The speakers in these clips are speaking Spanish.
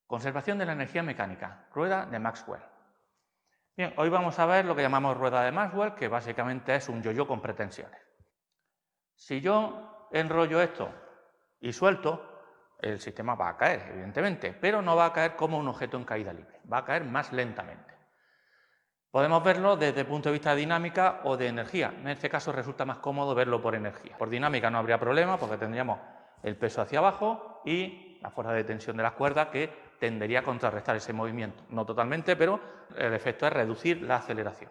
Conservación de la energía mecánica, rueda de Maxwell. Bien, hoy vamos a ver lo que llamamos rueda de Maxwell, que básicamente es un yo-yo con pretensiones. Si yo enrollo esto y suelto, el sistema va a caer, evidentemente, pero no va a caer como un objeto en caída libre, va a caer más lentamente. Podemos verlo desde el punto de vista de dinámica o de energía. En este caso resulta más cómodo verlo por energía. Por dinámica no habría problema porque tendríamos el peso hacia abajo y la fuerza de tensión de las cuerdas que tendería a contrarrestar ese movimiento. No totalmente, pero el efecto es reducir la aceleración.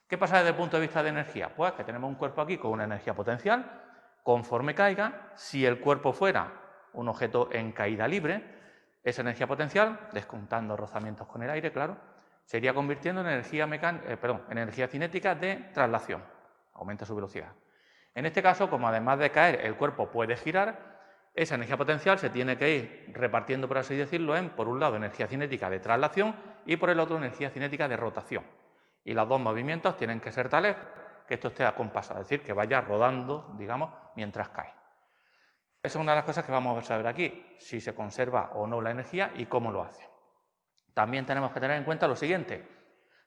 ¿Qué pasa desde el punto de vista de energía? Pues que tenemos un cuerpo aquí con una energía potencial. Conforme caiga, si el cuerpo fuera un objeto en caída libre, esa energía potencial, descontando rozamientos con el aire, claro, se iría convirtiendo en energía cinética de traslación. Aumenta su velocidad. En este caso, como además de caer el cuerpo puede girar, esa energía potencial se tiene que ir repartiendo, por así decirlo, en, por un lado, energía cinética de traslación y por el otro, energía cinética de rotación. Y los dos movimientos tienen que ser tales que esto esté acompasado, es decir, que vaya rodando, digamos, mientras cae. Esa es una de las cosas que vamos a ver aquí, si se conserva o no la energía y cómo lo hace. También tenemos que tener en cuenta lo siguiente: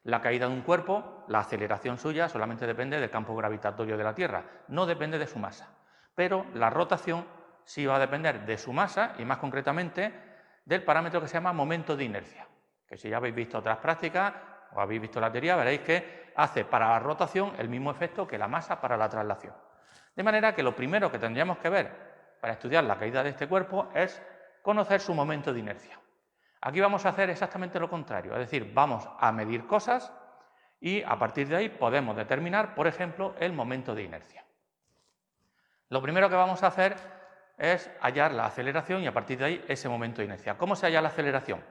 la caída de un cuerpo, la aceleración suya solamente depende del campo gravitatorio de la Tierra, no depende de su masa. Pero la rotación sí va a depender de su masa y más concretamente del parámetro que se llama momento de inercia, que si ya habéis visto otras prácticas o habéis visto la teoría, veréis que hace para la rotación el mismo efecto que la masa para la traslación. De manera que lo primero que tendríamos que ver para estudiar la caída de este cuerpo es conocer su momento de inercia. Aquí vamos a hacer exactamente lo contrario, es decir, vamos a medir cosas y a partir de ahí podemos determinar, por ejemplo, el momento de inercia. Lo primero que vamos a hacer es hallar la aceleración y a partir de ahí ese momento de inercia. ¿Cómo se halla la aceleración?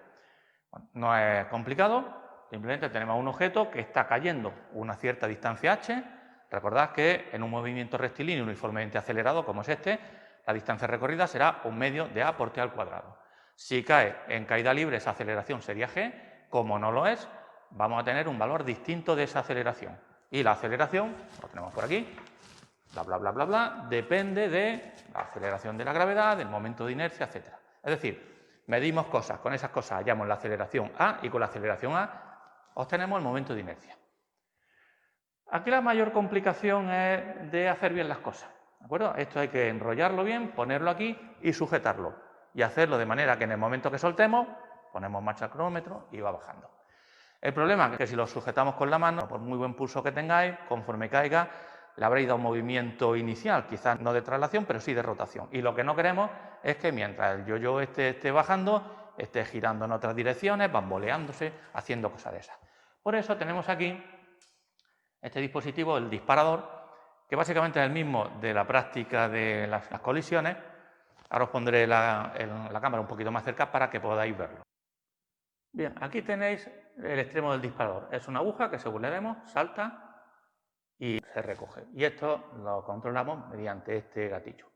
Bueno, no es complicado, simplemente tenemos un objeto que está cayendo una cierta distancia h. Recordad que en un movimiento rectilíneo uniformemente acelerado como es este, la distancia recorrida será un medio de a por t al cuadrado. Si cae en caída libre, esa aceleración sería g. Como no lo es, vamos a tener un valor distinto de esa aceleración. Y la aceleración, lo tenemos por aquí, bla, bla, bla, bla, bla, depende de la aceleración de la gravedad, del momento de inercia, etc. Es decir, medimos cosas, con esas cosas hallamos la aceleración a y con la aceleración a obtenemos el momento de inercia. Aquí la mayor complicación es de hacer bien las cosas, ¿de acuerdo? Esto hay que enrollarlo bien, ponerlo aquí y sujetarlo. Y hacerlo de manera que en el momento que soltemos, ponemos marcha al cronómetro y va bajando. El problema es que si lo sujetamos con la mano, por muy buen pulso que tengáis, conforme caiga, le habréis dado un movimiento inicial, quizás no de traslación, pero sí de rotación. Y lo que no queremos es que mientras el yo-yo esté bajando, esté girando en otras direcciones, bamboleándose, haciendo cosas de esas. Por eso tenemos aquí este dispositivo, el disparador, que básicamente es el mismo de la práctica de las colisiones. Ahora os pondré la cámara un poquito más cerca para que podáis verlo. Bien, aquí tenéis el extremo del disparador. Es una aguja que según le demos, salta y se recoge. Y esto lo controlamos mediante este gatillo.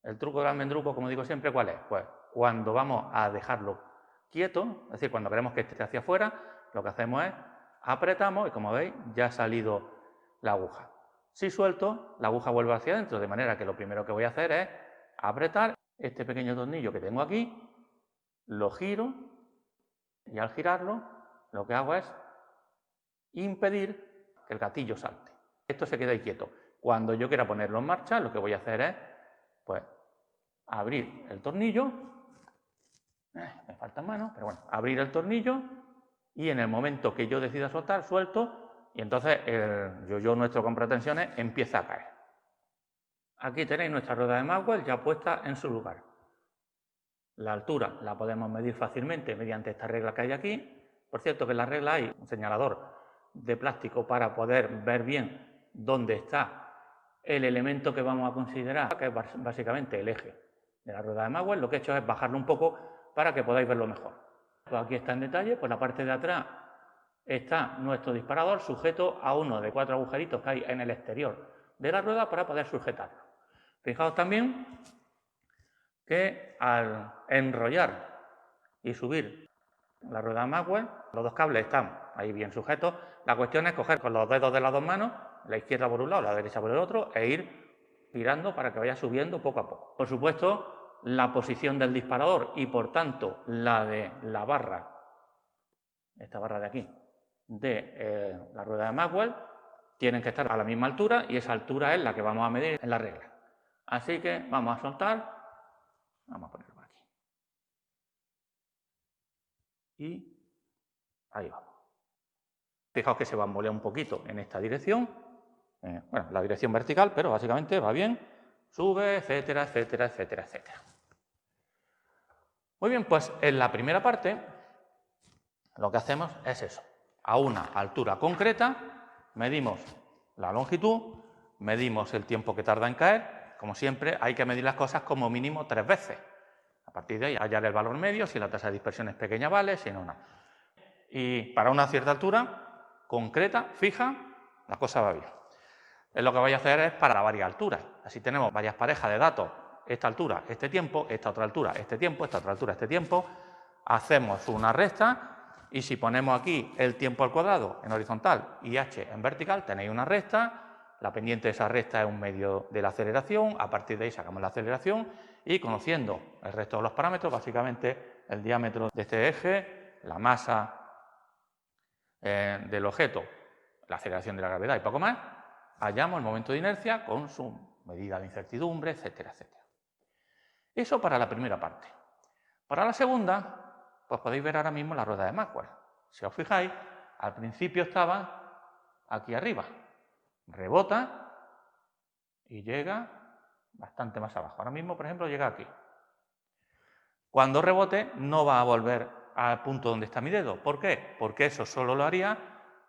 El truco del almendruco, como digo siempre, ¿cuál es? Pues cuando vamos a dejarlo quieto, es decir, cuando queremos que esté hacia afuera, lo que hacemos es apretamos y como veis ya ha salido la aguja. Si suelto, la aguja vuelve hacia adentro, de manera que lo primero que voy a hacer es apretar este pequeño tornillo que tengo aquí, lo giro y al girarlo lo que hago es impedir que el gatillo salte. Esto se queda ahí quieto. Cuando yo quiera ponerlo en marcha, lo que voy a hacer es, pues, abrir el tornillo, me faltan manos, pero bueno, abrir el tornillo y en el momento que yo decida soltar, suelto y entonces el yo-yo nuestro con pretensiones empieza a caer. Aquí tenéis nuestra rueda de Maxwell ya puesta en su lugar. La altura la podemos medir fácilmente mediante esta regla que hay aquí. Por cierto que en la regla hay un señalador de plástico para poder ver bien dónde está el elemento que vamos a considerar, que es básicamente el eje de la rueda de Maxwell. Lo que he hecho es bajarlo un poco para que podáis verlo mejor. Pues aquí está en detalle, por la parte de atrás está nuestro disparador sujeto a uno de 4 agujeritos que hay en el exterior de la rueda para poder sujetarlo. Fijaos también que al enrollar y subir la rueda de Maxwell, los dos cables están ahí bien sujetos. La cuestión es coger con los dedos de las dos manos, la izquierda por un lado, la derecha por el otro, e ir girando para que vaya subiendo poco a poco. Por supuesto, la posición del disparador y por tanto la de la barra, esta barra de aquí, de la rueda de Maxwell, tienen que estar a la misma altura y esa altura es la que vamos a medir en la regla. Así que vamos a soltar, vamos a ponerlo por aquí. Y ahí vamos. Fijaos que se bambolea un poquito en esta dirección, bueno, la dirección vertical, pero básicamente va bien, sube, etcétera, etcétera, etcétera, etcétera. Muy bien, pues en la primera parte lo que hacemos es eso. A una altura concreta medimos la longitud, medimos el tiempo que tarda en caer. Como siempre, hay que medir las cosas como mínimo 3 veces. A partir de ahí, hallar el valor medio, si la tasa de dispersión es pequeña, vale, si no, no. Y para una cierta altura concreta, fija, la cosa va bien. Lo que voy a hacer es para varias alturas. Así tenemos varias parejas de datos, esta altura, este tiempo, esta otra altura, este tiempo, esta otra altura, este tiempo. Hacemos una resta y si ponemos aquí el tiempo al cuadrado en horizontal y h en vertical, tenéis una resta. La pendiente de esa resta es un medio de la aceleración. A partir de ahí sacamos la aceleración y conociendo el resto de los parámetros, básicamente el diámetro de este eje, la masa del objeto, la aceleración de la gravedad y poco más, hallamos el momento de inercia con su medida de incertidumbre, etcétera, etcétera. Eso para la primera parte. Para la segunda, pues podéis ver ahora mismo la rueda de Maxwell. Si os fijáis, al principio estaba aquí arriba, rebota y llega bastante más abajo. Ahora mismo, por ejemplo, llega aquí. Cuando rebote no va a volver al punto donde está mi dedo. ¿Por qué? Porque eso solo lo haría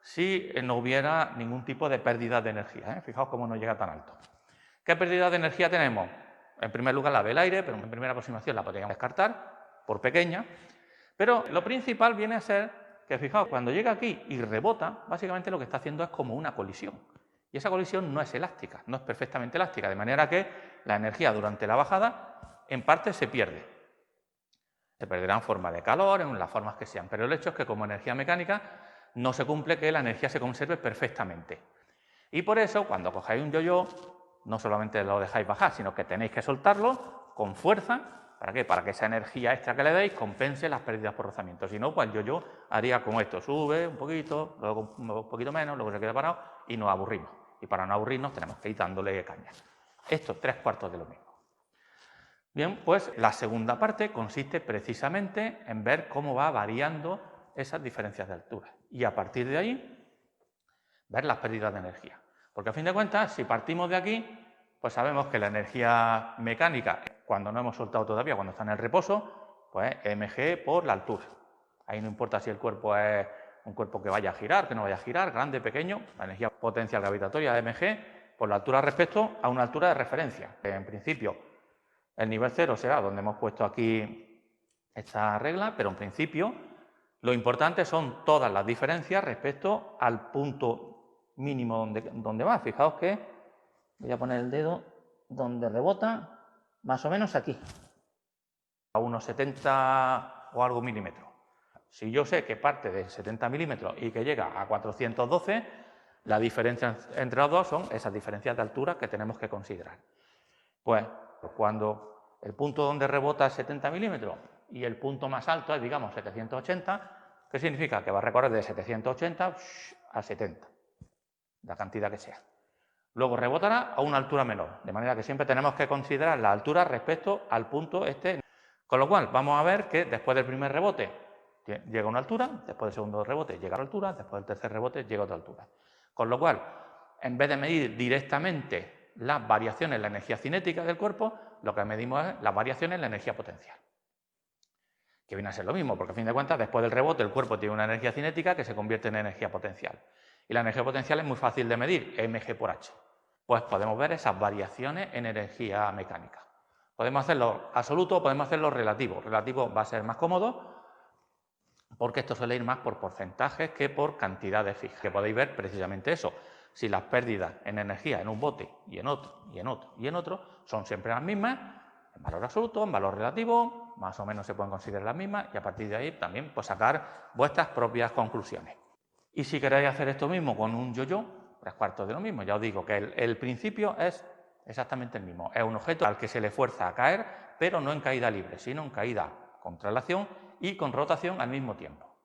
si no hubiera ningún tipo de pérdida de energía. Fijaos cómo no llega tan alto. ¿Qué pérdida de energía tenemos? En primer lugar la del aire, pero en primera aproximación la podríamos descartar, por pequeña. Pero lo principal viene a ser que, fijaos, cuando llega aquí y rebota, básicamente lo que está haciendo es como una colisión. Y esa colisión no es elástica, no es perfectamente elástica, de manera que la energía durante la bajada en parte se pierde. Se perderá en forma de calor, en las formas que sean, pero el hecho es que como energía mecánica no se cumple que la energía se conserve perfectamente. Y por eso, cuando cojáis un yo-yo, no solamente lo dejáis bajar, sino que tenéis que soltarlo con fuerza. ¿Para qué? Para que esa energía extra que le deis compense las pérdidas por rozamiento. Si no, pues el yo-yo haría como esto, sube un poquito, luego un poquito menos, luego se queda parado y nos aburrimos. Y para no aburrirnos tenemos que ir dándole caña. Esto es 3/4 de lo mismo. Bien, pues la segunda parte consiste precisamente en ver cómo va variando esas diferencias de altura y a partir de ahí ver las pérdidas de energía. Porque a fin de cuentas, si partimos de aquí, pues sabemos que la energía mecánica, cuando no hemos soltado todavía, cuando está en el reposo, pues mg por la altura. Ahí no importa si el cuerpo es un cuerpo que vaya a girar, que no vaya a girar, grande, pequeño, la energía potencial gravitatoria mg por la altura respecto a una altura de referencia. En principio, el nivel 0 será donde hemos puesto aquí esta regla, pero en principio lo importante son todas las diferencias respecto al punto mínimo donde va. Fijaos que voy a poner el dedo donde rebota, más o menos aquí, a unos 70 o algo milímetros. Si yo sé que parte de 70 milímetros y que llega a 412, la diferencia entre los dos son esas diferencias de altura que tenemos que considerar. Pues cuando el punto donde rebota es 70 milímetros y el punto más alto es, digamos, 780, ¿qué significa? Que va a recorrer de 780 a 70, la cantidad que sea. Luego rebotará a una altura menor, de manera que siempre tenemos que considerar la altura respecto al punto este. Con lo cual, vamos a ver que después del primer rebote llega a una altura, después del segundo rebote llega a otra altura, después del tercer rebote llega a otra altura. Con lo cual, en vez de medir directamente las variaciones en la energía cinética del cuerpo, lo que medimos es las variaciones en la energía potencial. Que viene a ser lo mismo, porque a fin de cuentas, después del rebote, el cuerpo tiene una energía cinética que se convierte en energía potencial. Y la energía potencial es muy fácil de medir, mg por h. Pues podemos ver esas variaciones en energía mecánica. Podemos hacerlo absoluto o podemos hacerlo relativo. Relativo va a ser más cómodo porque esto suele ir más por porcentajes que por cantidades fijas. Que podéis ver precisamente eso. Si las pérdidas en energía en un bote y en otro, y en otro, y en otro son siempre las mismas, en valor absoluto, en valor relativo, más o menos se pueden considerar las mismas y a partir de ahí también pues, sacar vuestras propias conclusiones. Y si queréis hacer esto mismo con un yo-yo, 3/4 de lo mismo. Ya os digo que el principio es exactamente el mismo. Es un objeto al que se le fuerza a caer pero no en caída libre, sino en caída con traslación y con rotación al mismo tiempo.